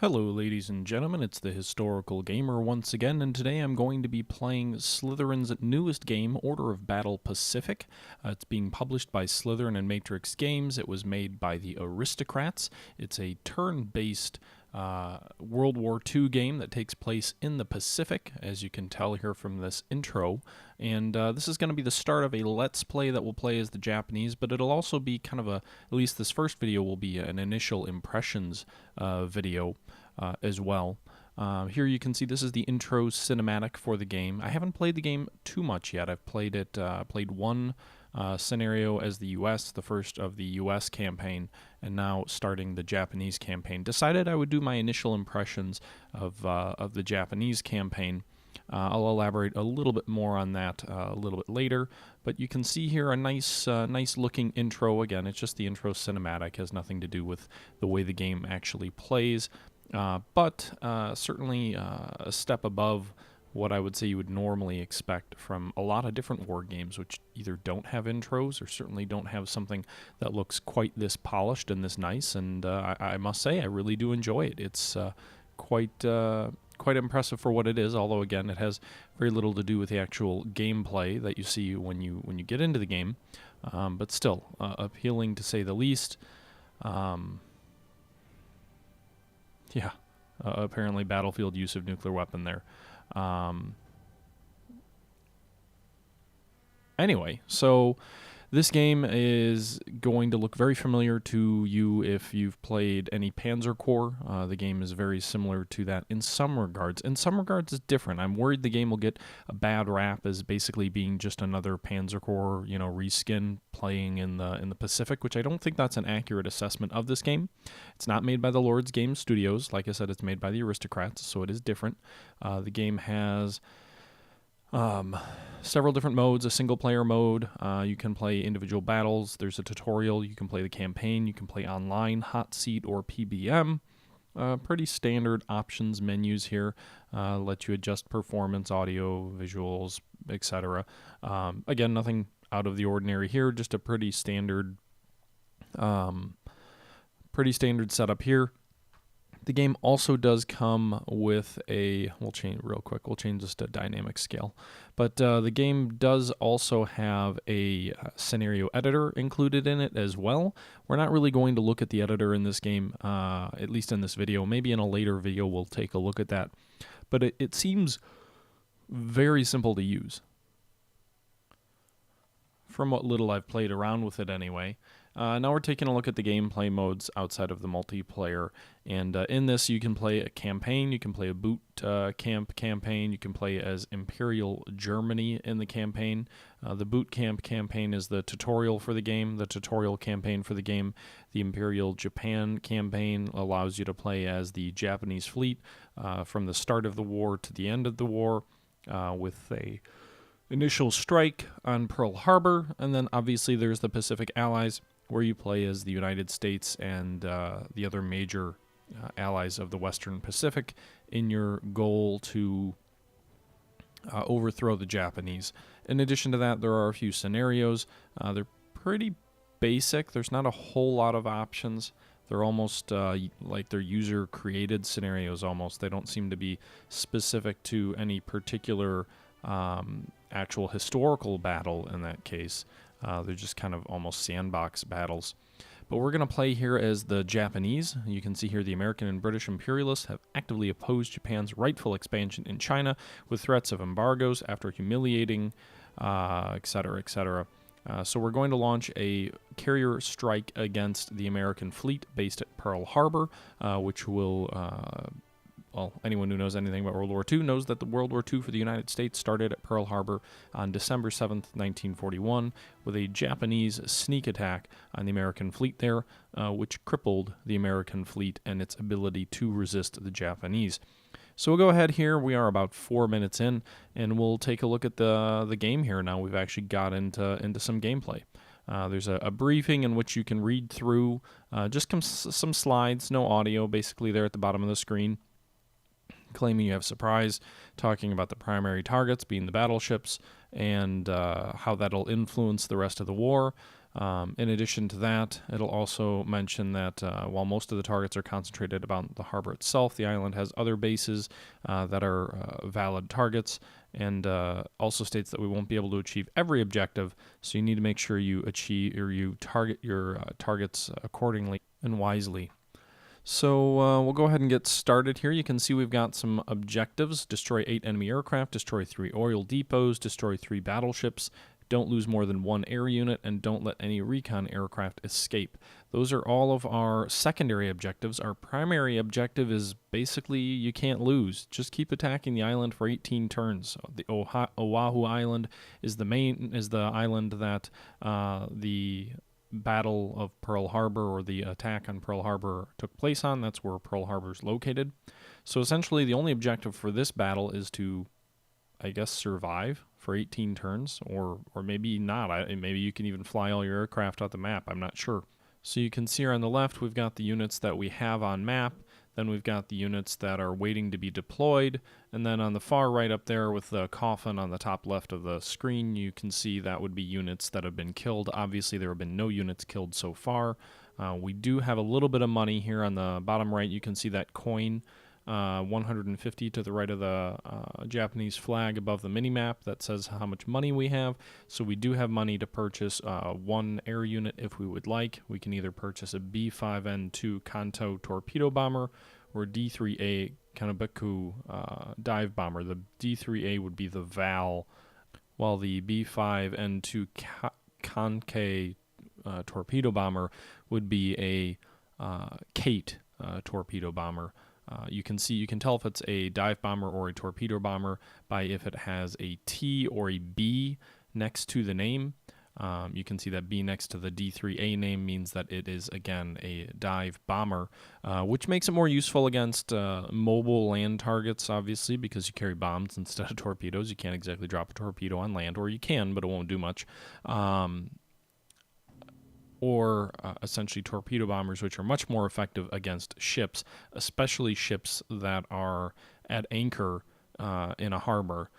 Hello, ladies and gentlemen, it's the Historical Gamer once again, and today I'm going to be playing Slytherin's newest game, Order of Battle Pacific. It's being published by Slitherine and Matrix Games. It was made by the Aristocrats. It's a turn-based World War II game that takes place in the Pacific, as you can tell here from this intro. And this is going to be the start of a Let's Play that we'll play as the Japanese, but it'll also be kind of at least this first video will be an initial impressions video as well. Here you can see this is the intro cinematic for the game. I haven't played the game too much yet. I've played it, played one scenario as the U.S., the first of the U.S. campaign, and now starting the Japanese campaign. Decided I would do my initial impressions of the Japanese campaign. I'll elaborate a little bit more on that a little bit later, but you can see here a nice looking intro. Again, it's just the intro cinematic, has nothing to do with the way the game actually plays, but certainly a step above what I would say you would normally expect from a lot of different war games, which either don't have intros or certainly don't have something that looks quite this polished and this nice, and I must say I really do enjoy it. It's quite impressive for what it is, although again it has very little to do with the actual gameplay that you see when you get into the game, but still appealing to say the least. Yeah, apparently battlefield use of nuclear weapon there. Anyway, so this game is going to look very familiar to you if you've played any Panzer Corps. The game is very similar to that in some regards. In some regards, it's different. I'm worried the game will get a bad rap as basically being just another Panzer Corps, reskin playing in the Pacific, which I don't think that's an accurate assessment of this game. It's not made by the Lord's Game Studios. Like I said, it's made by the Aristocrats, so it is different. The game has several different modes, a single-player mode. You can play individual battles. There's a tutorial. You can play the campaign. You can play online, hot seat, or PBM. Pretty standard options menus here. Let you adjust performance, audio, visuals, etc. Again, nothing out of the ordinary here. Just a pretty standard setup here. The game also does come with we'll change real quick, we'll change this to dynamic scale. But the game does also have a scenario editor included in it as well. We're not really going to look at the editor in this game, at least in this video. Maybe in a later video we'll take a look at that. But it seems very simple to use, from what little I've played around with it anyway. Now we're taking a look at the gameplay modes outside of the multiplayer, and in this you can play a campaign, you can play a boot camp campaign, you can play as Imperial Germany in the campaign. The boot camp campaign is the tutorial for the game. The tutorial campaign for the game, the Imperial Japan campaign, allows you to play as the Japanese fleet from the start of the war to the end of the war, with a initial strike on Pearl Harbor, and then obviously there's the Pacific Allies, where you play as the United States and the other major allies of the Western Pacific in your goal to overthrow the Japanese. In addition to that, there are a few scenarios. They're pretty basic. There's not a whole lot of options. They're almost like they're user-created scenarios almost. They don't seem to be specific to any particular actual historical battle in that case. They're just kind of almost sandbox battles. But we're going to play here as the Japanese. You can see here the American and British imperialists have actively opposed Japan's rightful expansion in China with threats of embargoes after humiliating, etc., etc. So we're going to launch a carrier strike against the American fleet based at Pearl Harbor, which will... well, anyone who knows anything about World War II knows that the World War II for the United States started at Pearl Harbor on December 7th, 1941, with a Japanese sneak attack on the American fleet there, which crippled the American fleet and its ability to resist the Japanese. So we'll go ahead here. We are about 4 minutes in, and we'll take a look at the game here now. We've actually got into some gameplay. There's a briefing in which you can read through just some slides, no audio, basically there at the bottom of the screen, claiming you have surprise, talking about the primary targets being the battleships and how that'll influence the rest of the war. In addition to that, it'll also mention that while most of the targets are concentrated about the harbor itself, the island has other bases that are valid targets, and also states that we won't be able to achieve every objective, so you need to make sure you achieve or you target your targets accordingly and wisely. So we'll go ahead and get started here. You can see we've got some objectives: destroy 8 enemy aircraft, destroy 3 oil depots, destroy 3 battleships, don't lose more than 1 air unit, and don't let any recon aircraft escape. Those are all of our secondary objectives. Our primary objective is basically you can't lose. Just keep attacking the island for 18 turns. The Oahu Island is the island that the Battle of Pearl Harbor, or the attack on Pearl Harbor, took place on. That's where Pearl Harbor is located. So essentially the only objective for this battle is to, I guess, survive for 18 turns, or maybe not. Maybe you can even fly all your aircraft off the map. I'm not sure. So you can see here on the left, we've got the units that we have on map. Then we've got the units that are waiting to be deployed. And then on the far right up there with the coffin on the top left of the screen, you can see that would be units that have been killed. Obviously, there have been no units killed so far. We do have a little bit of money here on the bottom right. You can see that coin, 150 to the right of the Japanese flag above the mini-map that says how much money we have. So we do have money to purchase 1 air unit if we would like. We can either purchase a B5N2 Kanto torpedo bomber or D3A Kanabaku dive bomber. The D3A would be the Val, while the B5N2 Kankei torpedo bomber would be a Kate torpedo bomber. You can tell if it's a dive bomber or a torpedo bomber by if it has a T or a B next to the name. You can see that B next to the D3A name means that it is, again, a dive bomber, which makes it more useful against mobile land targets, obviously, because you carry bombs instead of torpedoes. You can't exactly drop a torpedo on land, or you can, but it won't do much. Or essentially torpedo bombers, which are much more effective against ships, especially ships that are at anchor in a harbor.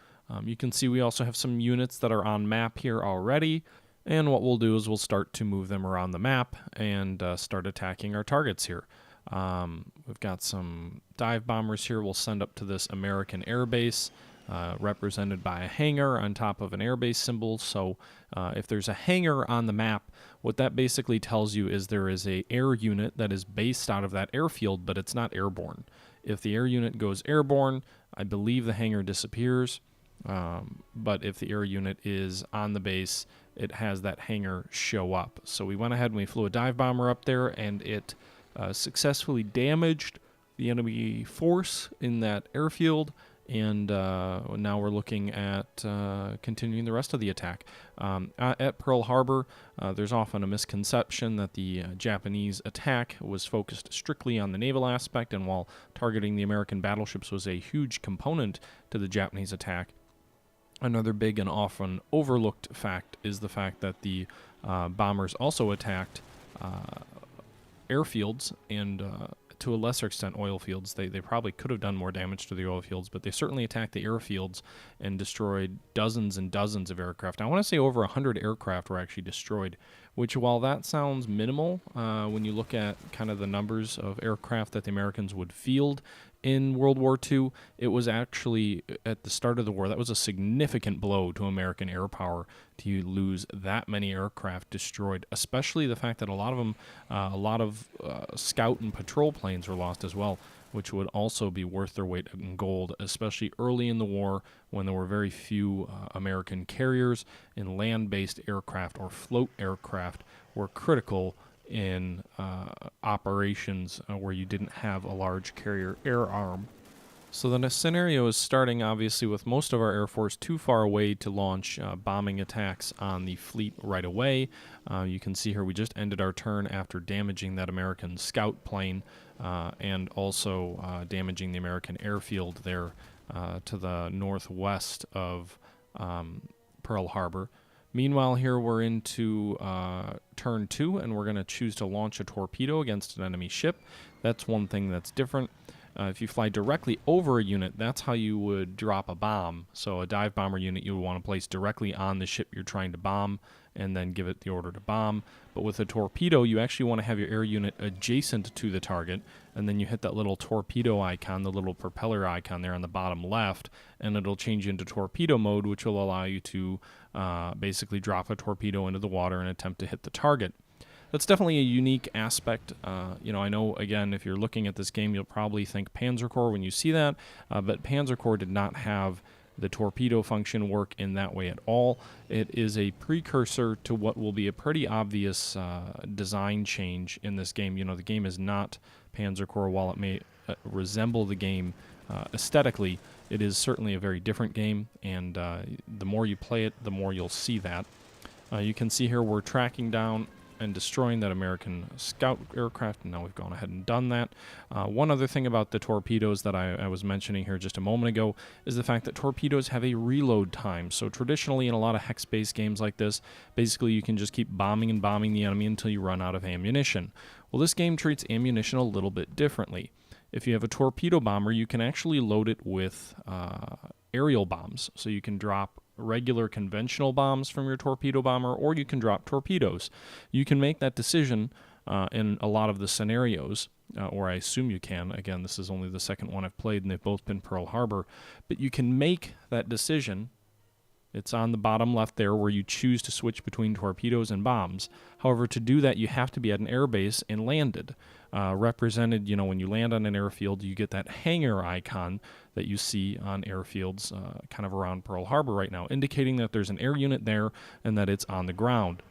You can see we also have some units that are on map here already, and what we'll do is we'll start to move them around the map and start attacking our targets here. We've got some dive bombers here we'll send up to this American air base, represented by a hangar on top of an airbase symbol. So if there's a hangar on the map, what that basically tells you is there is a air unit that is based out of that airfield, but it's not airborne. If the air unit goes airborne, I believe the hangar disappears. But if the air unit is on the base, it has that hangar show up. So we went ahead and we flew a dive bomber up there, and it successfully damaged the enemy force in that airfield. And now we're looking at continuing the rest of the attack. At Pearl Harbor, there's often a misconception that the Japanese attack was focused strictly on the naval aspect, and while targeting the American battleships was a huge component to the Japanese attack, another big and often overlooked fact is the fact that the bombers also attacked airfields and to a lesser extent oil fields. They probably could have done more damage to the oil fields, but they certainly attacked the airfields and destroyed dozens and dozens of aircraft. I want to say over 100 aircraft were actually destroyed, which, while that sounds minimal when you look at kind of the numbers of aircraft that the Americans would field in World War II, it was actually, at the start of the war, that was a significant blow to American air power to lose that many aircraft destroyed, especially the fact that a lot of scout and patrol planes were lost as well, which would also be worth their weight in gold, especially early in the war when there were very few American carriers, and land-based aircraft or float aircraft were critical in operations where you didn't have a large carrier air arm. So the scenario is starting, obviously, with most of our Air Force too far away to launch bombing attacks on the fleet right away. You can see here we just ended our turn after damaging that American scout plane and also damaging the American airfield there to the northwest of Pearl Harbor. Meanwhile, here we're into turn 2, and we're going to choose to launch a torpedo against an enemy ship. That's one thing that's different. If you fly directly over a unit, that's how you would drop a bomb. So a dive bomber unit you would want to place directly on the ship you're trying to bomb, and then give it the order to bomb. But with a torpedo, you actually want to have your air unit adjacent to the target, and then you hit that little torpedo icon, the little propeller icon there on the bottom left, and it'll change into torpedo mode, which will allow you to basically drop a torpedo into the water and attempt to hit the target. That's definitely a unique aspect. I know, again, if you're looking at this game, you'll probably think Panzer Corps when you see that, but Panzer Corps did not have the torpedo function work in that way at all. It is a precursor to what will be a pretty obvious design change in this game. The game is not Panzer Corps. While it may resemble the game aesthetically, it is certainly a very different game, and the more you play it, the more you'll see that. You can see here we're tracking down and destroying that American scout aircraft, and now we've gone ahead and done that. One other thing about the torpedoes that I was mentioning here just a moment ago is the fact that torpedoes have a reload time. So traditionally in a lot of hex-based games like this, basically you can just keep bombing and bombing the enemy until you run out of ammunition. Well, this game treats ammunition a little bit differently. If you have a torpedo bomber, you can actually load it with aerial bombs. So you can drop regular conventional bombs from your torpedo bomber, or you can drop torpedoes. You can make that decision in a lot of the scenarios, or I assume you can. Again, this is only the second one I've played, and they've both been Pearl Harbor. But you can make that decision. It's on the bottom left there where you choose to switch between torpedoes and bombs. However, to do that, you have to be at an airbase and landed. Represented, when you land on an airfield, you get that hangar icon that you see on airfields kind of around Pearl Harbor right now, indicating that there's an air unit there and that it's on the ground.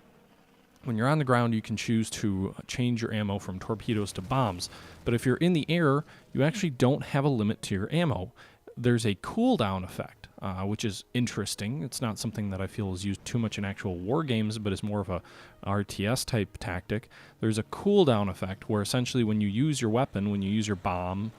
When you're on the ground, you can choose to change your ammo from torpedoes to bombs. But if you're in the air, you actually don't have a limit to your ammo. There's a cooldown effect, which is interesting. It's not something that I feel is used too much in actual war games, but is more of a RTS type tactic. There's a cooldown effect where essentially when you use your weapon, when you use your bomb,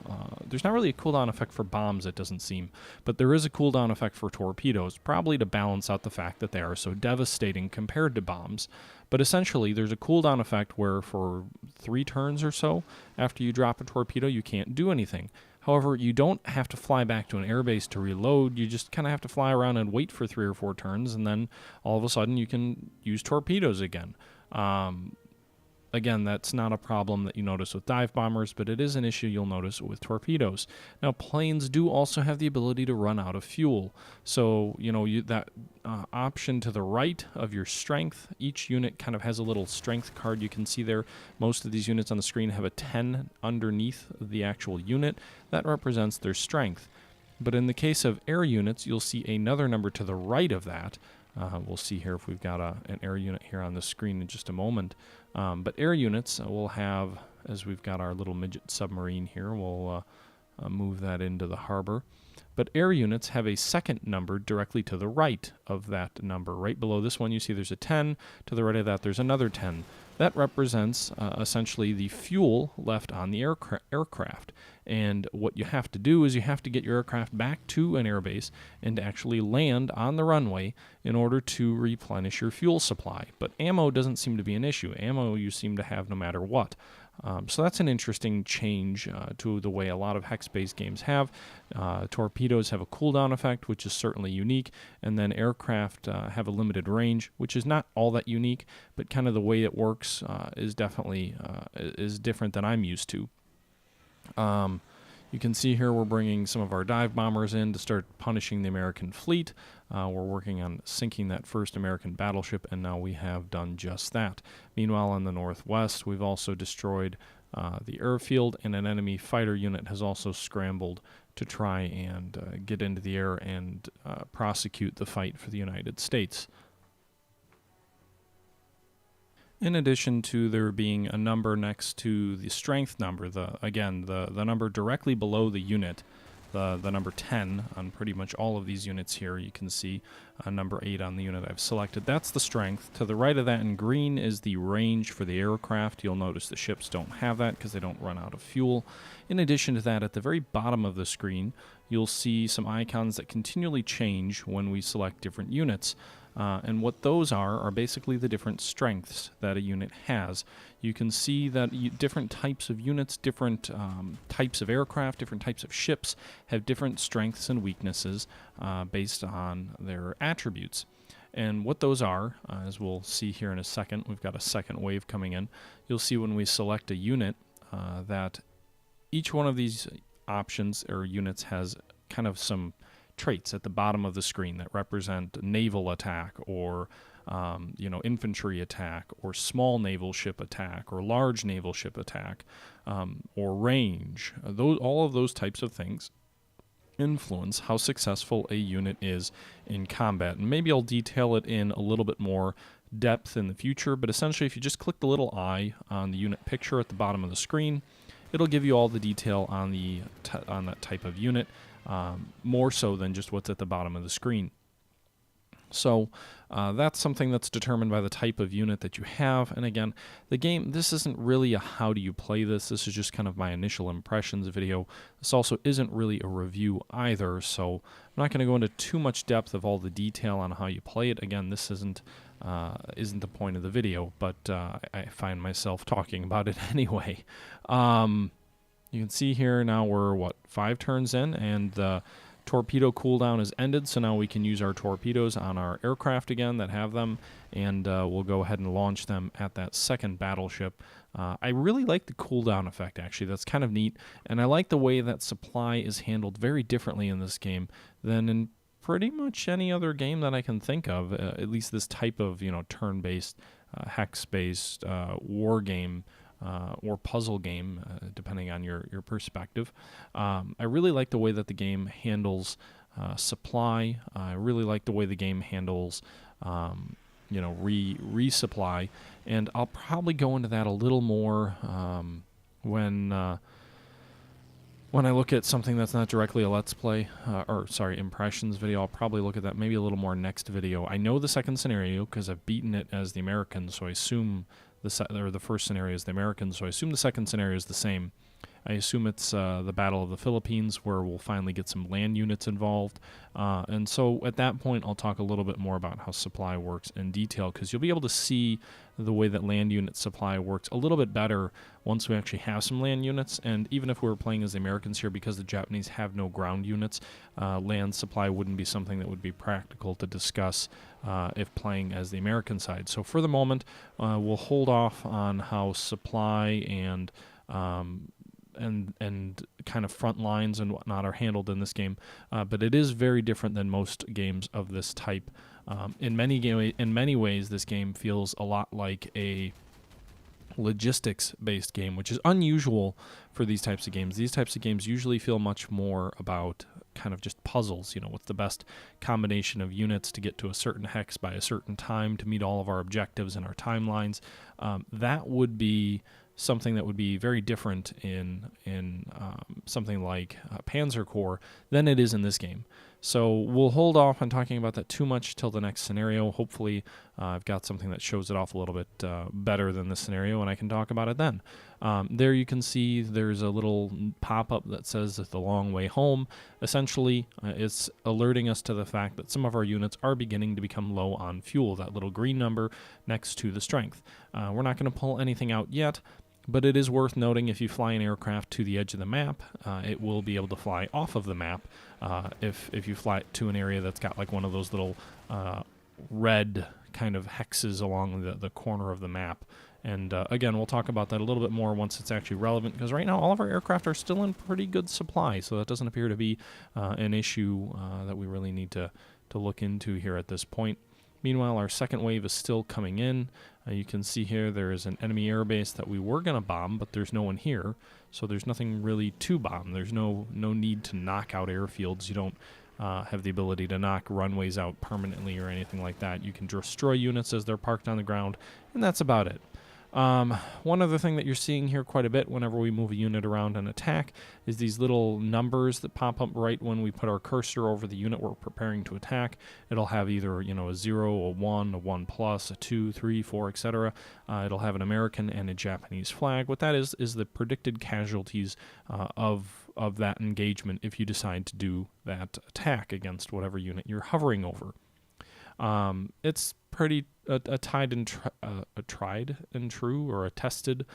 there's not really a cooldown effect for bombs, it doesn't seem, but there is a cooldown effect for torpedoes, probably to balance out the fact that they are so devastating compared to bombs. But essentially, there's a cooldown effect where for 3 turns or so, after you drop a torpedo, you can't do anything. However, you don't have to fly back to an airbase to reload. You just kind of have to fly around and wait for 3 or 4 turns, and then all of a sudden you can use torpedoes again. Again, that's not a problem that you notice with dive bombers, but it is an issue you'll notice with torpedoes. Now, planes do also have the ability to run out of fuel. So, that option to the right of your strength, each unit kind of has a little strength card you can see there. Most of these units on the screen have a 10 underneath the actual unit. That represents their strength. But in the case of air units, you'll see another number to the right of that. We'll see here if we've got an air unit here on the screen in just a moment. But air units will have, as we've got our little midget submarine here, we'll move that into the harbor. But air units have a second number directly to the right of that number. Right below this one, you see there's a 10. To the right of that, there's another 10. That represents essentially the fuel left on the aircraft. And what you have to do is you have to get your aircraft back to an airbase and actually land on the runway in order to replenish your fuel supply. But ammo doesn't seem to be an issue. Ammo you seem to have no matter what. So that's an interesting change to the way a lot of hex-based games have. Torpedoes have a cooldown effect, which is certainly unique, and then aircraft have a limited range, which is not all that unique, but kind of the way it works is definitely is different than I'm used to. You can see here we're bringing some of our dive bombers in to start punishing the American fleet. We're working on sinking that first American battleship, and now we have done just that. Meanwhile, in the northwest, we've also destroyed the airfield, and an enemy fighter unit has also scrambled to try and get into the air and prosecute the fight for the United States. In addition to there being a number next to the strength number, the number directly below the unit, the number 10 on pretty much all of these units here, you can see number 8 on the unit I've selected. That's the strength. To the right of that in green is the range for the aircraft. You'll notice the ships don't have that because they don't run out of fuel. In addition to that, at the very bottom of the screen, you'll see some icons that continually change when we select different units. And what those are basically the different strengths that a unit has. You can see that different types of units, different types of aircraft, different types of ships have different strengths and weaknesses based on their attributes. And what those are, as we'll see here in a second, we've got a second wave coming in. You'll see when we select a unit that each one of these options or units has kind of some traits at the bottom of the screen that represent naval attack or infantry attack or small naval ship attack or large naval ship attack or range. All of those types of things influence how successful a unit is in combat. And maybe I'll detail it in a little bit more depth in the future, but essentially if you just click the little eye on the unit picture at the bottom of the screen, it'll give you all the detail on that type of unit, more so than just what's at the bottom of the screen. So that's something that's determined by the type of unit that you have. And again, the game, this isn't really a how do you play this. This is just kind of my initial impressions video. This also isn't really a review either, so I'm not going to go into too much depth of all the detail on how you play it. Again, this isn't the point of the video, but I find myself talking about it anyway. You can see here now we're, 5 turns in, and the torpedo cooldown is ended, so now we can use our torpedoes on our aircraft again that have them, and we'll go ahead and launch them at that second battleship. I really like the cooldown effect, actually. That's kind of neat, and I like the way that supply is handled very differently in this game than in pretty much any other game that I can think of, at least this type of turn-based, hex-based war game or puzzle game, depending on your perspective. I really like the way that the game handles supply. I really like the way the game handles resupply, and I'll probably go into that a little more when I look at something that's not directly a Let's Play, impressions video. I'll probably look at that maybe a little more next video. I know the second scenario because I've beaten it as the Americans, so I assume the first scenario is the Americans, so I assume the second scenario is the same. I assume it's the Battle of the Philippines, where we'll finally get some land units involved. And so at that point, I'll talk a little bit more about how supply works in detail, because you'll be able to see the way that land unit supply works a little bit better once we actually have some land units. And even if we were playing as the Americans here, because the Japanese have no ground units, land supply wouldn't be something that would be practical to discuss if playing as the American side. So for the moment, we'll hold off on how supply and kind of front lines and whatnot are handled in this game, but it is very different than most games of this type. In many ways, this game feels a lot like a logistics-based game, which is unusual for these types of games. These types of games usually feel much more about kind of just puzzles. What's the best combination of units to get to a certain hex by a certain time to meet all of our objectives and our timelines. That would be something that would be very different in something like Panzer Corps than it is in this game. So we'll hold off on talking about that too much till the next scenario. Hopefully I've got something that shows it off a little bit better than this scenario, and I can talk about it then. There you can see there's a little pop-up that says the long way home. Essentially, it's alerting us to the fact that some of our units are beginning to become low on fuel, that little green number next to the strength. We're not going to pull anything out yet, but it is worth noting if you fly an aircraft to the edge of the map, it will be able to fly off of the map if you fly it to an area that's got like one of those little red kind of hexes along the corner of the map. And again, we'll talk about that a little bit more once it's actually relevant, because right now all of our aircraft are still in pretty good supply, so that doesn't appear to be an issue that we really need to look into here at this point. Meanwhile, our second wave is still coming in. You can see here there is an enemy airbase that we were going to bomb, but there's no one here, so there's nothing really to bomb. There's no need to knock out airfields. You don't have the ability to knock runways out permanently or anything like that. You can destroy units as they're parked on the ground, and that's about it. One other thing that you're seeing here quite a bit whenever we move a unit around and attack is these little numbers that pop up right when we put our cursor over the unit we're preparing to attack. It'll have either, a 0, a 1, a 1 plus, a 2, 3, 4, etc. It'll have an American and a Japanese flag. What that is the predicted casualties of that engagement if you decide to do that attack against whatever unit you're hovering over. It's pretty a tried and true, or a tested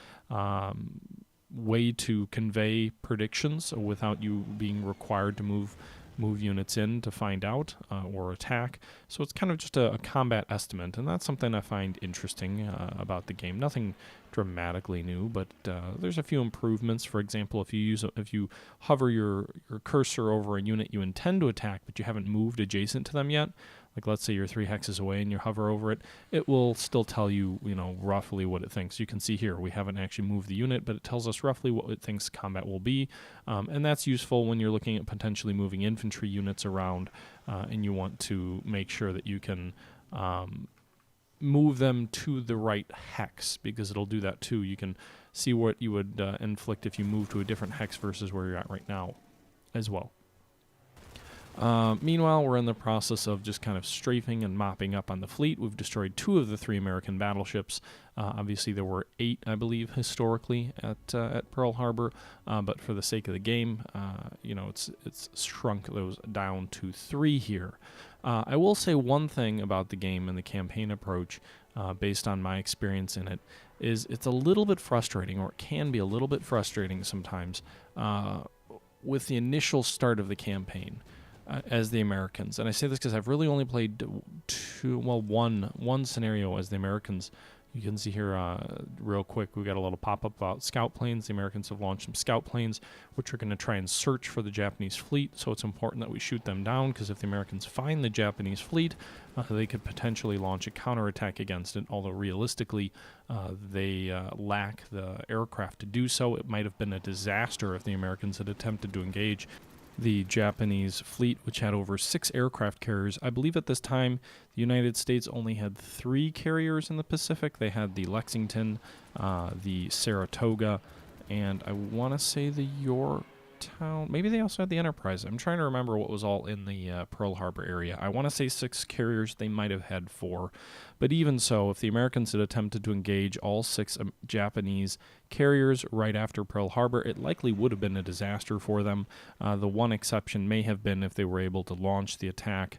way to convey predictions without you being required to move move units in to find out or attack. So it's kind of just a combat estimate, and that's something I find interesting about the game. Nothing dramatically new, but there's a few improvements. For example, if you hover your cursor over a unit you intend to attack, but you haven't moved adjacent to them yet, like let's say you're 3 hexes away and you hover over it, it will still tell you, roughly what it thinks. You can see here, we haven't actually moved the unit, but it tells us roughly what it thinks combat will be. And that's useful when you're looking at potentially moving infantry units around and you want to make sure that you can move them to the right hex, because it'll do that too. You can see what you would inflict if you move to a different hex versus where you're at right now as well. Meanwhile, we're in the process of just kind of strafing and mopping up on the fleet. We've destroyed 2 of the 3 American battleships. Obviously, there were 8, I believe, historically at Pearl Harbor, but for the sake of the game, it's shrunk those down to 3 here. I will say one thing about the game and the campaign approach, based on my experience in it, is it's a little bit frustrating, or it can be a little bit frustrating sometimes, with the initial start of the campaign. As the Americans. And I say this because I've really only played one scenario as the Americans. You can see here real quick, we got a little pop-up about scout planes. The Americans have launched some scout planes, which are going to try and search for the Japanese fleet. So it's important that we shoot them down, because if the Americans find the Japanese fleet, they could potentially launch a counterattack against it, although realistically they lack the aircraft to do so. It might have been a disaster if the Americans had attempted to engage the Japanese fleet, which had over 6 aircraft carriers. I believe at this time, the United States only had 3 carriers in the Pacific. They had the Lexington, the Saratoga, and I want to say the Yorktown. Maybe they also had the Enterprise. I'm trying to remember what was all in the Pearl Harbor area. I want to say 6 carriers. They might have had 4. But even so, if the Americans had attempted to engage all 6 Japanese carriers right after Pearl Harbor, it likely would have been a disaster for them. The one exception may have been if they were able to launch the attack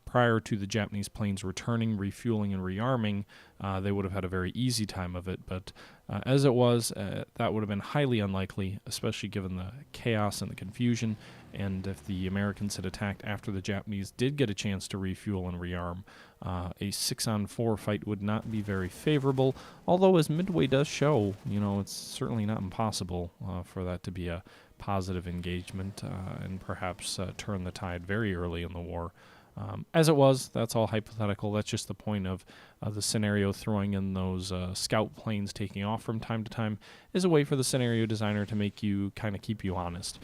prior to the Japanese planes returning, refueling, and rearming. They would have had a very easy time of it. But as it was, that would have been highly unlikely, especially given the chaos and the confusion. And if the Americans had attacked after the Japanese did get a chance to refuel and rearm, a 6-on-4 fight would not be very favorable. Although, as Midway does show, it's certainly not impossible for that to be a positive engagement and perhaps turn the tide very early in the war. As it was, that's all hypothetical. That's just the point of the scenario. Throwing in those scout planes taking off from time to time is a way for the scenario designer to make you kind of keep you honest.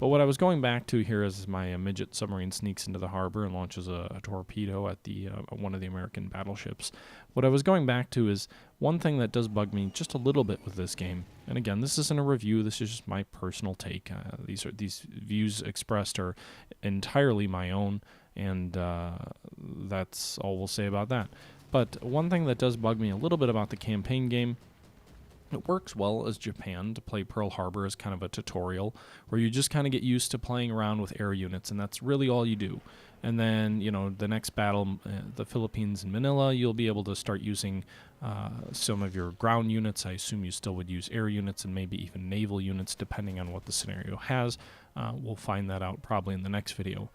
But what I was going back to here is my midget submarine sneaks into the harbor and launches a torpedo at the one of the American battleships. What I was going back to is one thing that does bug me just a little bit with this game. And again, this isn't a review. This is just my personal take. These views expressed are entirely my own, and that's all we'll say about that. But one thing that does bug me a little bit about the campaign game, it works well as Japan to play Pearl Harbor as kind of a tutorial where you just kind of get used to playing around with air units, and that's really all you do. And then, the next battle, the Philippines and Manila, you'll be able to start using some of your ground units. I assume you still would use air units and maybe even naval units, depending on what the scenario has. We'll find that out probably in the next video.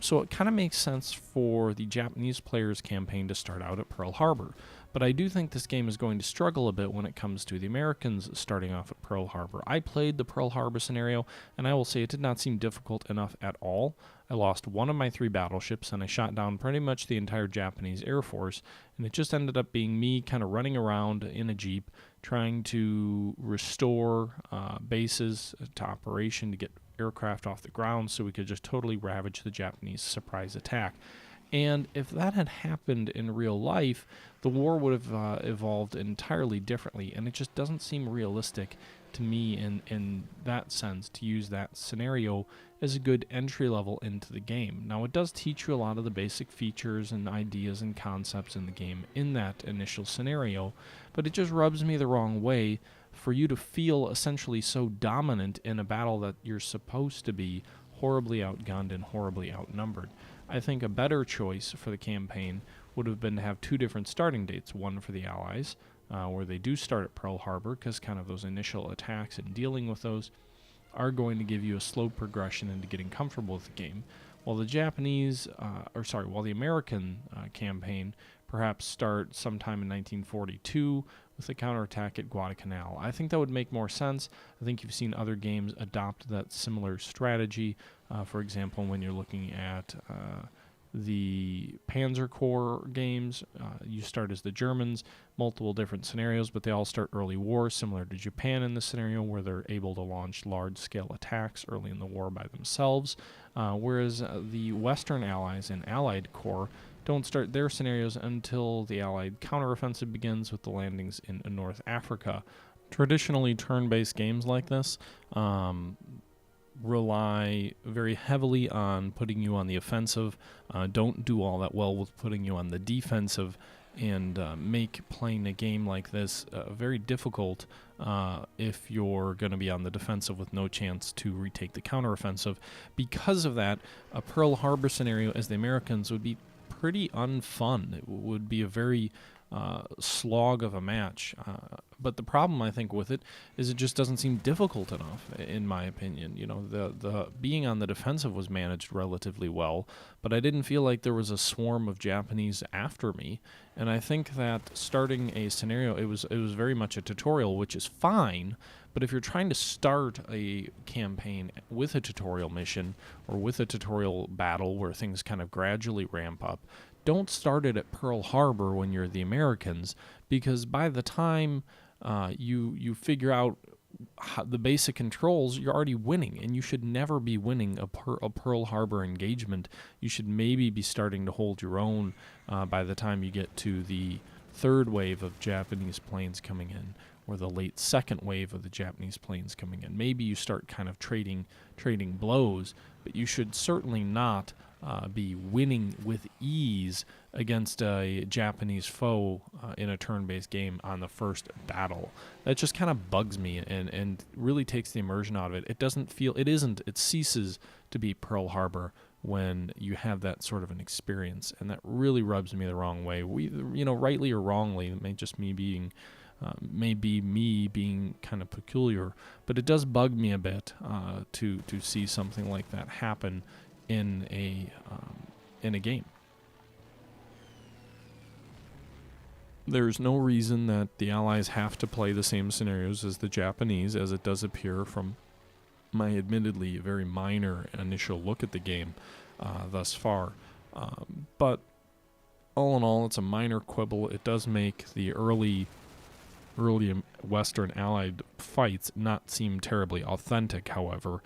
So it kind of makes sense for the Japanese players' campaign to start out at Pearl Harbor. But I do think this game is going to struggle a bit when it comes to the Americans starting off at Pearl Harbor. I played the Pearl Harbor scenario, and I will say it did not seem difficult enough at all. I lost 1 of my 3 battleships, and I shot down pretty much the entire Japanese Air Force, and it just ended up being me kind of running around in a Jeep trying to restore bases to operation to get aircraft off the ground so we could just totally ravage the Japanese surprise attack. And if that had happened in real life, the war would have evolved entirely differently, and it just doesn't seem realistic to me in that sense to use that scenario as a good entry level into the game. Now, it does teach you a lot of the basic features and ideas and concepts in the game in that initial scenario, but it just rubs me the wrong way for you to feel essentially so dominant in a battle that you're supposed to be horribly outgunned and horribly outnumbered. I think a better choice for the campaign would have been to have 2 different starting dates, one for the Allies, where they do start at Pearl Harbor, because kind of those initial attacks and dealing with those, are going to give you a slow progression into getting comfortable with the game, while the while the American campaign perhaps start sometime in 1942 with a counterattack at Guadalcanal. I think that would make more sense. I think you've seen other games adopt that similar strategy. For example, when you're looking at the Panzer Corps games, you start as the Germans, multiple different scenarios, but they all start early war, similar to Japan in this scenario, where they're able to launch large-scale attacks early in the war by themselves, whereas the Western Allies and Allied Corps don't start their scenarios until the Allied counteroffensive begins with the landings in North Africa. Traditionally, turn-based games like this rely very heavily on putting you on the offensive, don't do all that well with putting you on the defensive, and make playing a game like this very difficult if you're going to be on the defensive with no chance to retake the counteroffensive. Because of that, a Pearl Harbor scenario as the Americans would be pretty unfun. It would be a very slog of a match. But the problem, I think, with it is it just doesn't seem difficult enough, in my opinion. You know, the being on the defensive was managed relatively well, but I didn't feel like there was a swarm of Japanese after me. And I think that starting a scenario, it was very much a tutorial, which is fine. But if you're trying to start a campaign with a tutorial mission or with a tutorial battle where things kind of gradually ramp up, don't start it at Pearl Harbor when you're the Americans, because by the time you figure out the basic controls, you're already winning, and you should never be winning a Pearl Harbor engagement. You should maybe be starting to hold your own by the time you get to the third wave of Japanese planes coming in, or the late second wave of the Japanese planes coming in. Maybe you start kind of trading blows, but you should certainly not be winning with ease against a Japanese foe in a turn-based game on the first battle. That just kind of bugs me and really takes the immersion out of it. It ceases to be Pearl Harbor when you have that sort of an experience, and that really rubs me the wrong way. Rightly or wrongly, it may just me being kind of peculiar, but it does bug me a bit to see something like that happen in a game. There's no reason that the Allies have to play the same scenarios as the Japanese, as it does appear from my admittedly very minor initial look at the game thus far. But all in all, it's a minor quibble. It does make the early Western Allied fights not seem terribly authentic, however,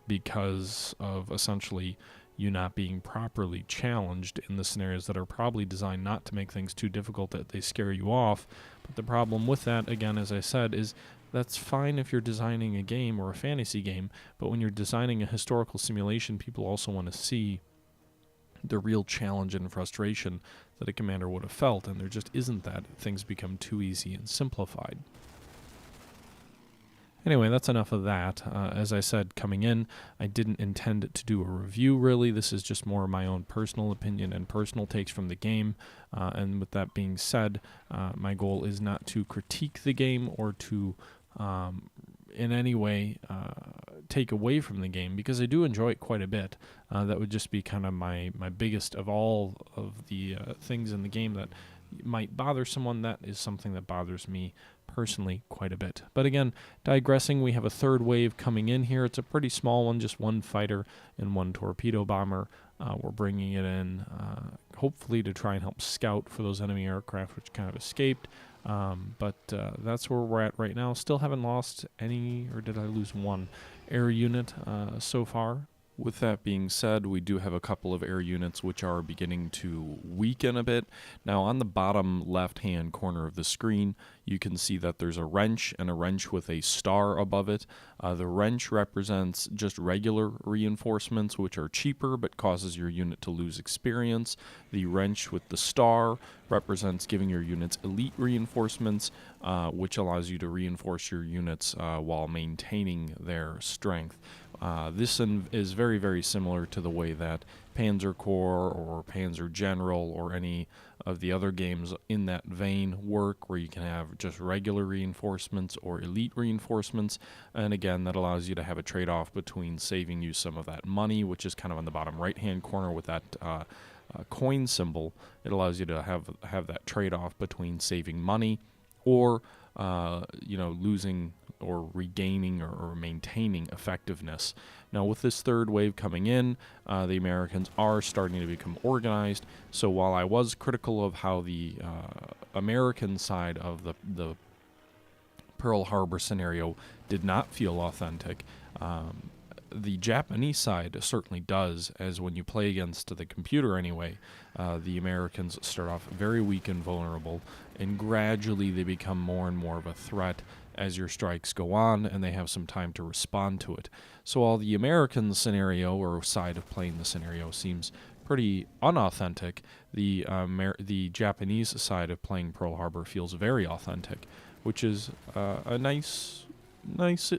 because of essentially you not being properly challenged in the scenarios that are probably designed not to make things too difficult that they scare you off. But the problem with that, again, as I said, is that's fine if you're designing a game or a fantasy game, but when you're designing a historical simulation, people also want to see the real challenge and frustration that a commander would have felt, and there just isn't that. Things become too easy and simplified. Anyway, that's enough of that. As I said, coming in, I didn't intend to do a review, really. This is just more my own personal opinion and personal takes from the game. And with that being said, my goal is not to critique the game or to in any way take away from the game, because I do enjoy it quite a bit. That would just be kind of my biggest of all of the things in the game that might bother someone. That is something that bothers me personally quite a bit. But again, digressing, we have a third wave coming in here. It's a pretty small one, just one fighter and one torpedo bomber. We're bringing it in hopefully to try and help scout for those enemy aircraft which kind of escaped. But that's where we're at right now. Still haven't lost any, or did I lose one air unit so far? With that being said, we do have a couple of air units which are beginning to weaken a bit. Now, on the bottom left-hand corner of the screen, you can see that there's a wrench and a wrench with a star above it. The wrench represents just regular reinforcements, which are cheaper but causes your unit to lose experience. The wrench with the star represents giving your units elite reinforcements, which allows you to reinforce your units while maintaining their strength. This is very, very similar to the way that Panzer Corps or Panzer General or any of the other games in that vein work, where you can have just regular reinforcements or elite reinforcements. And again, that allows you to have a trade-off between saving you some of that money, which is kind of on the bottom right-hand corner with that coin symbol. It allows you to have that trade-off between saving money or losing or regaining or maintaining effectiveness. Now, with this third wave coming in, the Americans are starting to become organized. So while I was critical of how the American side of the Pearl Harbor scenario did not feel authentic, the Japanese side certainly does, as when you play against the computer anyway, the Americans start off very weak and vulnerable, and gradually they become more and more of a threat as your strikes go on, and they have some time to respond to it. So while the American scenario, or side of playing the scenario, seems pretty unauthentic, the Japanese side of playing Pearl Harbor feels very authentic, which is a nice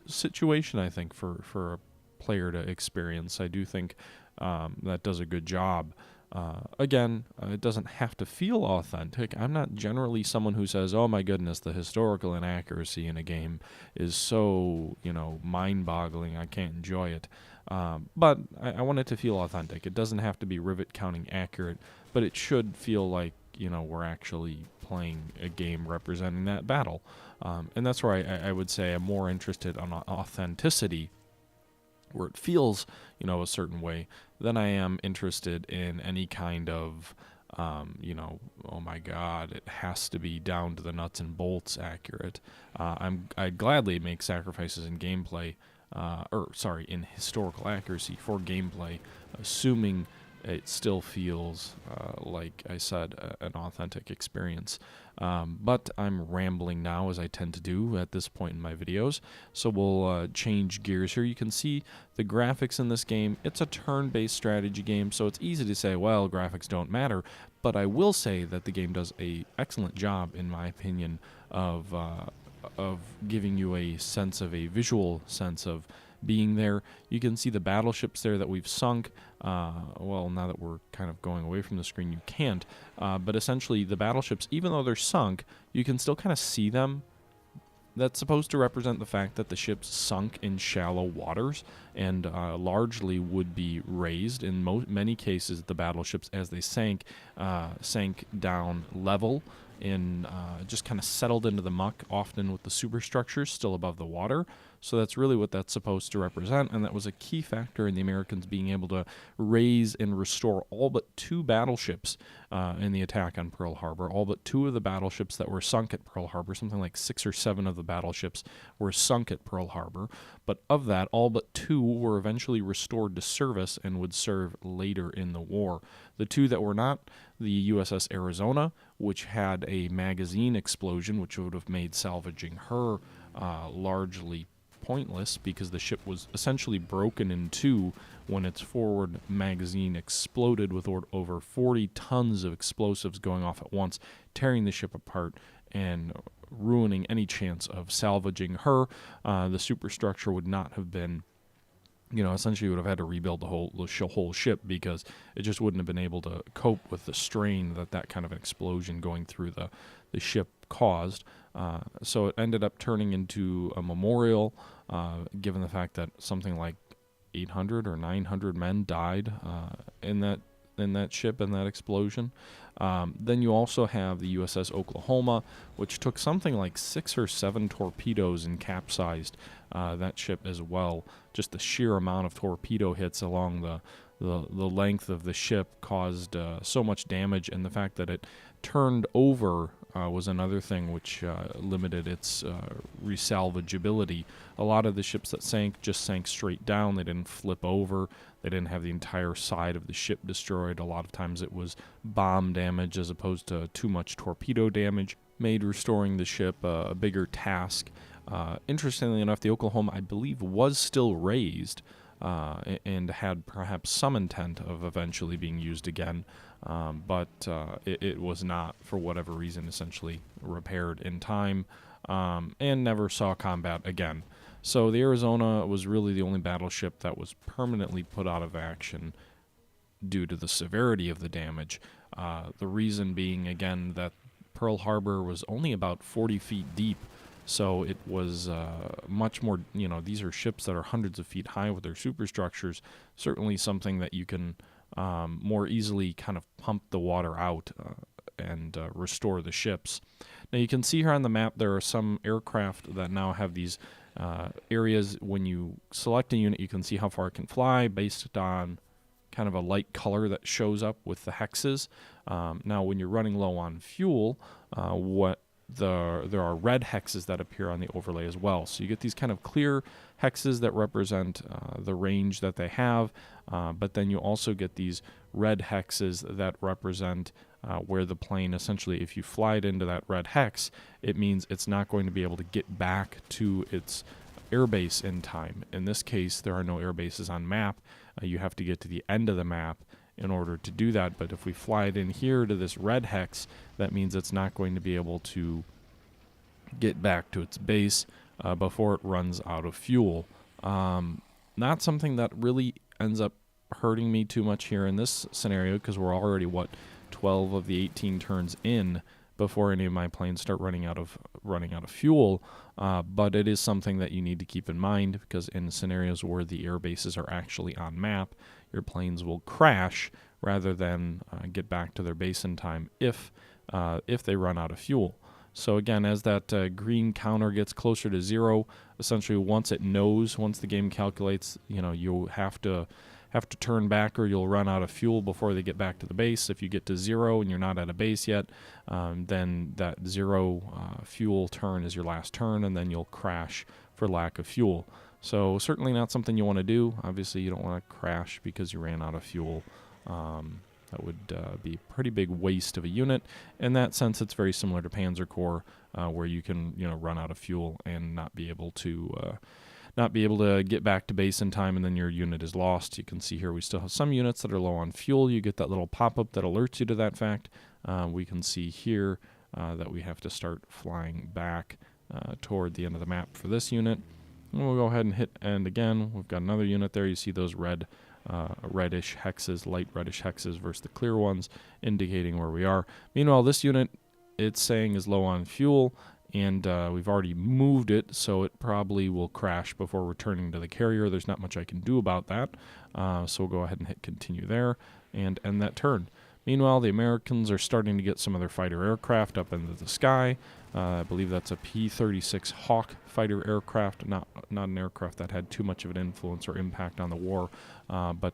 situation, I think, for a player to experience. I do think that does a good job. Again, it doesn't have to feel authentic. I'm not generally someone who says, oh my goodness, the historical inaccuracy in a game is so, mind-boggling, I can't enjoy it. But I want it to feel authentic. It doesn't have to be rivet counting accurate, but it should feel like, we're actually playing a game representing that battle. And that's where I would say I'm more interested on authenticity, where it feels, a certain way, than I am interested in any kind of, oh my God, it has to be down to the nuts and bolts accurate. I'd gladly make sacrifices in gameplay, in historical accuracy for gameplay, assuming it still feels, like I said, an authentic experience. But I'm rambling now, as I tend to do at this point in my videos, so we'll change gears here. You can see the graphics in this game. It's a turn-based strategy game, so it's easy to say, well, graphics don't matter, but I will say that the game does an excellent job, in my opinion, of giving you a visual sense of being there. You can see the battleships there that we've sunk. Well, now that we're kind of going away from the screen, you can't. But essentially, the battleships, even though they're sunk, you can still kind of see them. That's supposed to represent the fact that the ships sunk in shallow waters and largely would be raised. In many cases, the battleships, as they sank down level and just kind of settled into the muck, often with the superstructures still above the water. So that's really what that's supposed to represent, and that was a key factor in the Americans being able to raise and restore all but 2 battleships in the attack on Pearl Harbor. All but 2 of the battleships that were sunk at Pearl Harbor, something like 6 or 7 of the battleships were sunk at Pearl Harbor, but of that, all but 2 were eventually restored to service and would serve later in the war. The 2 that were not, the USS Arizona, which had a magazine explosion, which would have made salvaging her largely pointless, because the ship was essentially broken in 2 when its forward magazine exploded with over 40 tons of explosives going off at once, tearing the ship apart and ruining any chance of salvaging her. The superstructure would not have been, essentially would have had to rebuild the whole ship, because it just wouldn't have been able to cope with the strain that kind of an explosion going through the ship caused. So it ended up turning into a memorial, given the fact that something like 800 or 900 men died in that ship, in that explosion. Then you also have the USS Oklahoma, which took something like 6 or 7 torpedoes and capsized that ship as well. Just the sheer amount of torpedo hits along the length of the ship caused so much damage, and the fact that it turned over was another thing which limited its resalvageability. A lot of the ships that sank just sank straight down. They didn't flip over. They didn't have the entire side of the ship destroyed. A lot of times it was bomb damage as opposed to too much torpedo damage, made restoring the ship a bigger task. Interestingly enough, the Oklahoma, I believe, was still raised and had perhaps some intent of eventually being used again, but it was not, for whatever reason, essentially repaired in time, and never saw combat again. So the Arizona was really the only battleship that was permanently put out of action due to the severity of the damage. The reason being, again, that Pearl Harbor was only about 40 feet deep, so it was much more, these are ships that are hundreds of feet high with their superstructures, certainly something that you can more easily kind of pump the water out and restore the ships. Now you can see here on the map there are some aircraft that now have these areas. When you select a unit, you can see how far it can fly based on kind of a light color that shows up with the hexes. Now when you're running low on fuel, there are red hexes that appear on the overlay as well. So you get these kind of clear hexes that represent the range that they have, but then you also get these red hexes that represent where the plane, essentially, if you fly it into that red hex, it means it's not going to be able to get back to its airbase in time. In this case, there are no air bases on map. You have to get to the end of the map in order to do that. But if we fly it in here to this red hex, that means it's not going to be able to get back to its base before it runs out of fuel. Not something that really ends up hurting me too much here in this scenario, because we're already, 12 of the 18 turns in before any of my planes start running out of fuel. But it is something that you need to keep in mind, because in scenarios where the air bases are actually on map, your planes will crash rather than get back to their base in time if they run out of fuel. So again, as that green counter gets closer to 0, essentially once the game calculates, you have to turn back or you'll run out of fuel before they get back to the base. If you get to 0 and you're not at a base yet, then that 0 fuel turn is your last turn, and then you'll crash for lack of fuel. So certainly not something you want to do. Obviously, you don't want to crash because you ran out of fuel. That would be a pretty big waste of a unit. In that sense, it's very similar to Panzer Corps, where you can run out of fuel and not be able to get back to base in time, and then your unit is lost. You can see here we still have some units that are low on fuel. You get that little pop-up that alerts you to that fact. We can see here that we have to start flying back toward the end of the map for this unit. And we'll go ahead and hit end again. We've got another unit there. You see those reddish hexes, light reddish hexes versus the clear ones, indicating where we are. Meanwhile, this unit, it's saying is low on fuel, and we've already moved it, so it probably will crash before returning to the carrier. There's not much I can do about that, so we'll go ahead and hit continue there and end that turn. Meanwhile, the Americans are starting to get some of their fighter aircraft up into the sky. I believe that's a P-36 Hawk fighter aircraft, not an aircraft that had too much of an influence or impact on the war, but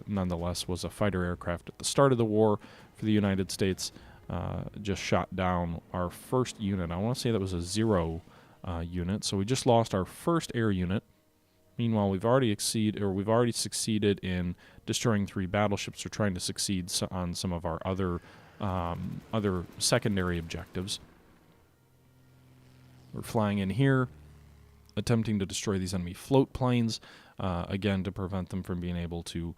nonetheless was a fighter aircraft at the start of the war for the United States. Just shot down our first unit. I want to say that was a 0 unit, so we just lost our first air unit. Meanwhile, we've already succeeded in destroying 3 battleships. We're trying to succeed on some of our other secondary objectives. We're flying in here, attempting to destroy these enemy float planes, again to prevent them from being able to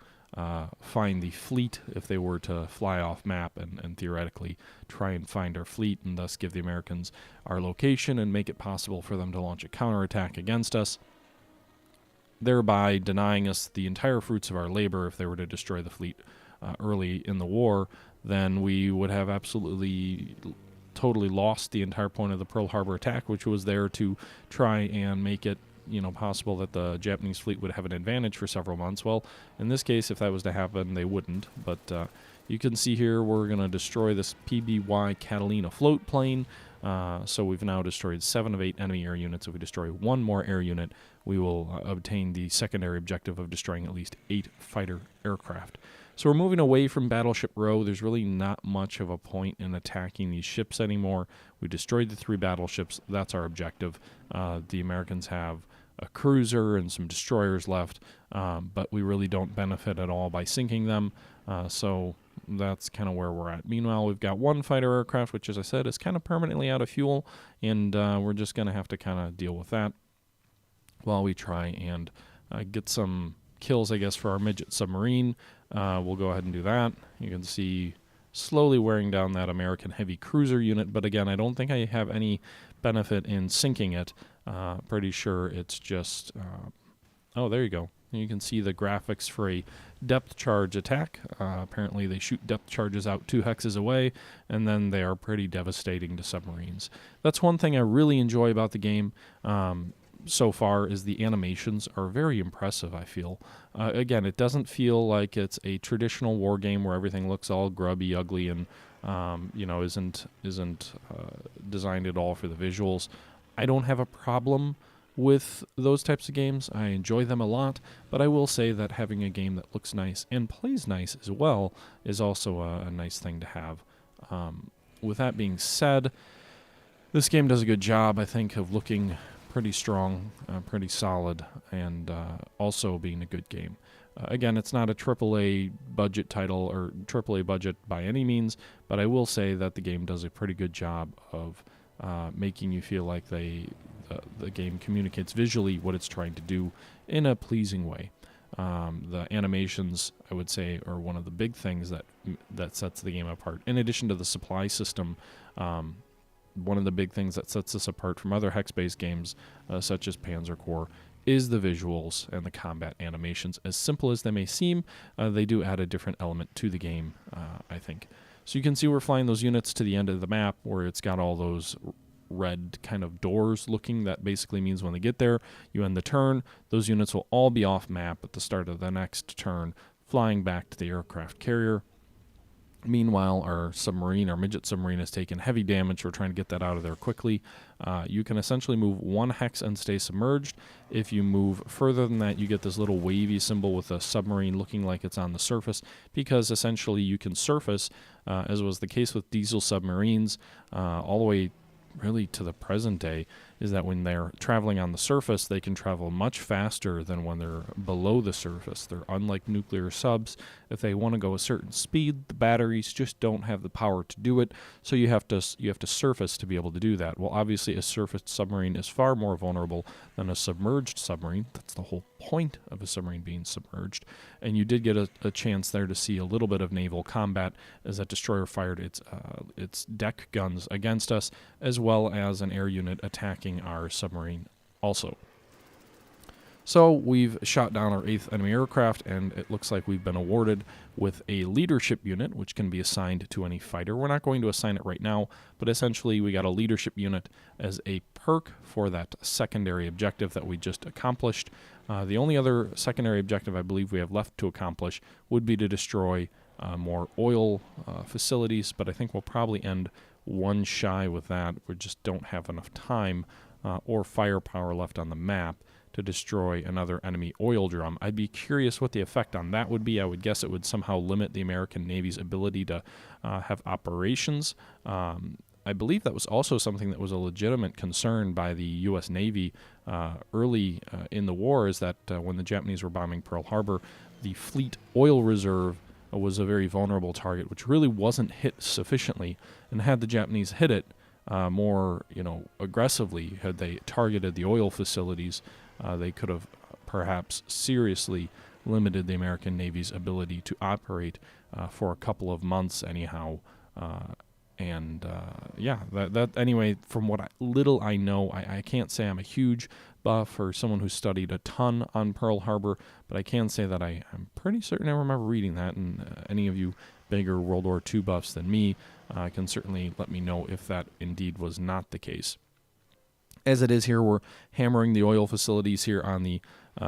find the fleet if they were to fly off map and theoretically try and find our fleet, and thus give the Americans our location and make it possible for them to launch a counterattack against us, thereby denying us the entire fruits of our labor. If they were to destroy the fleet early in the war, then we would have absolutely totally lost the entire point of the Pearl Harbor attack, which was there to try and make it possible that the Japanese fleet would have an advantage for several months. Well, in this case, if that was to happen, they wouldn't. But you can see here we're going to destroy this PBY Catalina float plane. So we've now destroyed 7 of 8 enemy air units. If we destroy 1 more air unit, we will obtain the secondary objective of destroying at least 8 fighter aircraft. So we're moving away from Battleship Row. There's really not much of a point in attacking these ships anymore. We destroyed the 3 battleships. That's our objective. The Americans have a cruiser and some destroyers left, but we really don't benefit at all by sinking them. So that's kind of where we're at. Meanwhile, we've got 1 fighter aircraft, which, as I said, is kind of permanently out of fuel, and we're just going to have to kind of deal with that while we try and get some kills, I guess, for our midget submarine. We'll go ahead and do that. You can see slowly wearing down that American heavy cruiser unit, but again, I don't think I have any benefit in sinking it. Pretty sure it's just... oh, there you go. You can see the graphics for a depth charge attack. Apparently they shoot depth charges out 2 hexes away, and then they are pretty devastating to submarines. That's one thing I really enjoy about the game so far, is the animations are very impressive, I feel. Again, it doesn't feel like it's a traditional war game where everything looks all grubby, ugly, and isn't designed at all for the visuals. I don't have a problem with those types of games. I enjoy them a lot, but I will say that having a game that looks nice and plays nice as well is also a nice thing to have. With that being said, this game does a good job, I think, of looking pretty strong, pretty solid, and also being a good game. Again, it's not a AAA budget title or AAA budget by any means, but I will say that the game does a pretty good job of making you feel like the game communicates visually what it's trying to do in a pleasing way. The animations, I would say, are one of the big things that sets the game apart. In addition to the supply system, one of the big things that sets this apart from other hex-based games, such as Panzer Corps, is the visuals and the combat animations. As simple as they may seem, they do add a different element to the game, I think. So you can see we're flying those units to the end of the map where it's got all those red kind of doors looking. That basically means when they get there, you end the turn. Those units will all be off map at the start of the next turn, flying back to the aircraft carrier. Meanwhile, our midget submarine, has taken heavy damage. We're trying to get that out of there quickly. You can essentially move 1 hex and stay submerged. If you move further than that, you get this little wavy symbol with a submarine looking like it's on the surface, because essentially you can surface, as was the case with diesel submarines, all the way really to the present day, is that when they're traveling on the surface, they can travel much faster than when they're below the surface. They're unlike nuclear subs. If they want to go a certain speed, the batteries just don't have the power to do it, so you have to surface to be able to do that. Well, obviously a surface submarine is far more vulnerable than a submerged submarine. That's the whole point of a submarine being submerged. And you did get a chance there to see a little bit of naval combat as that destroyer fired its deck guns against us, as well as an air unit attacking our submarine also. So we've shot down our 8th enemy aircraft, and it looks like we've been awarded with a leadership unit, which can be assigned to any fighter. We're not going to assign it right now, but essentially we got a leadership unit as a perk for that secondary objective that we just accomplished. The only other secondary objective I believe we have left to accomplish would be to destroy more oil facilities, but I think we'll probably end one shy with that. We just don't have enough time or firepower left on the map to destroy another enemy oil drum. I'd be curious what the effect on that would be. I would guess it would somehow limit the American Navy's ability to have operations. I believe that was also something that was a legitimate concern by the U.S. Navy early in the war, is that when the Japanese were bombing Pearl Harbor, the fleet oil reserve was a very vulnerable target, which really wasn't hit sufficiently. And had the Japanese hit it more, aggressively, had they targeted the oil facilities, they could have perhaps seriously limited the American Navy's ability to operate for a couple of months anyhow. That anyway, from what little I know, I can't say I'm a huge buff or someone who studied a ton on Pearl Harbor, but I can say that I'm pretty certain I remember reading that, and any of you bigger World War II buffs than me can certainly let me know if that indeed was not the case. As it is here, we're hammering the oil facilities here on the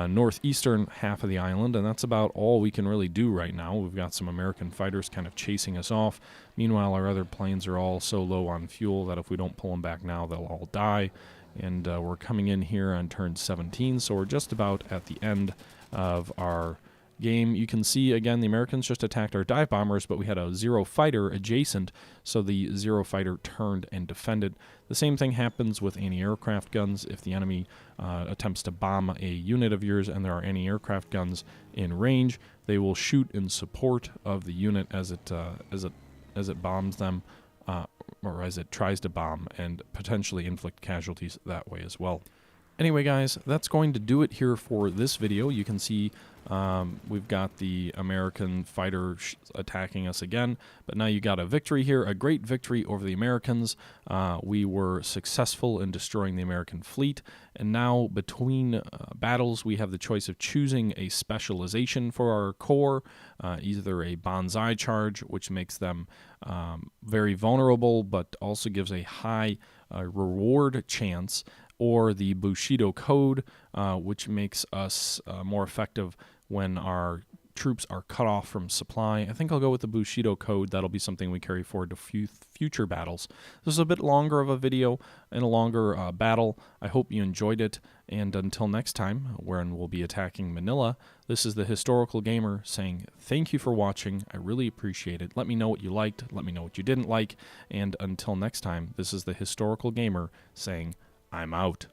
northeastern half of the island, and that's about all we can really do right now. We've got some American fighters kind of chasing us off. Meanwhile, our other planes are all so low on fuel that if we don't pull them back now, they'll all die. And we're coming in here on turn 17, so we're just about at the end of our game. You can see, again, the Americans just attacked our dive bombers, but we had a Zero fighter adjacent, so the Zero fighter turned and defended. The same thing happens with anti-aircraft guns. If the enemy attempts to bomb a unit of yours and there are anti-aircraft guns in range, they will shoot in support of the unit as it bombs them, or as it tries to bomb, and potentially inflict casualties that way as well. Anyway, guys, that's going to do it here for this video. You can see we've got the American fighter attacking us again, but now you got a victory here, a great victory over the Americans. We were successful in destroying the American fleet, and now between battles, we have the choice of choosing a specialization for our corps, either a bonsai charge, which makes them very vulnerable, but also gives a high reward chance, or the Bushido Code, which makes us more effective when our troops are cut off from supply. I think I'll go with the Bushido Code. That'll be something we carry forward to future battles. This is a bit longer of a video and a longer battle. I hope you enjoyed it, and until next time, when we'll be attacking Manila, this is the Historical Gamer saying thank you for watching. I really appreciate it. Let me know what you liked, let me know what you didn't like, and until next time, this is the Historical Gamer saying I'm out.